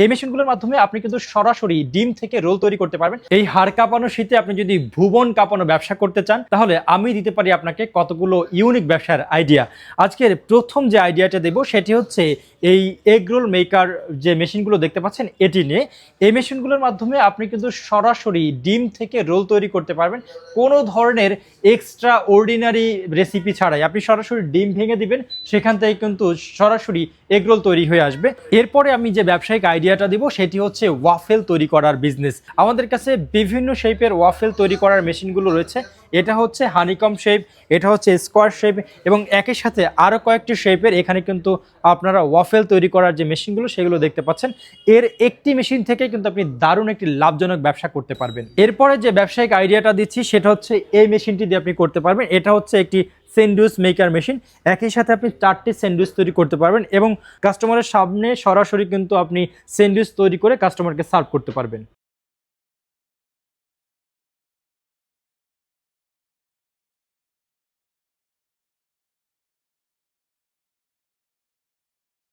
এই মেশিনগুলোর মাধ্যমে আপনি কিন্তু সরাসরি ডিম থেকে রোল তৈরি করতে পারবেন। এই হাড় কাঁপানো শীতে আপনি যদি ভুবন কাঁপানো ব্যবসা করতে চান, তাহলে আমি দিতে পারি আপনাকে কতগুলো ইউনিক ব্যবসার আইডিয়া। আজকের প্রথম যে আইডিয়াটা দেব সেটি হচ্ছে এই এগ রোল মেকার যে মেশিনগুলো দেখতে পাচ্ছেন এটি নিয়ে। এই মেশিনগুলোর মাধ্যমে আপনি কিন্তু সরাসরি ডিম থেকে রোল তৈরি করতে পারবেন কোনো ধরনের এক্সট্রা অর্ডিনারি রেসিপি ছাড়াই। আপনি সরাসরি ডিম ভেঙে দিবেন, সেখান থেকে কিন্তু সরাসরি এগ রোল তৈরি হয়ে আসবে। এরপরে আমি যে ব্যবসায়িক আইডিয়াটা দিব সেটি হচ্ছে ওয়াফেল তৈরি করার বিজনেস। আমাদের কাছে বিভিন্ন শেপের ওয়াফেল তৈরি করার মেশিনগুলো রয়েছে। এটা হচ্ছে হানিকম শেপ, এটা হচ্ছে স্কোয়ার শেপ এবং একই সাথে আরও কয়েকটি শেপের এখানে কিন্তু আপনারা ওয়াফেল তৈরি করার যে মেশিনগুলো সেগুলো দেখতে পাচ্ছেন। এর একটি মেশিন থেকে কিন্তু আপনি দারুণ একটি লাভজনক ব্যবসা করতে পারবেন। এরপরে যে ব্যবসায়িক আইডিয়াটা দিচ্ছি সেটা হচ্ছে এই মেশিনটি দিয়ে আপনি করতে পারবেন। এটা হচ্ছে একটি স্যান্ডউইচ মেকার মেশিন। একই সাথে আপনি 4টি স্যান্ডউইচ তৈরি করতে পারবেন এবং কাস্টমারের সামনে সরাসরি কিন্তু আপনি স্যান্ডউইচ তৈরি করে কাস্টমারকে সার্ভ করতে পারবেন।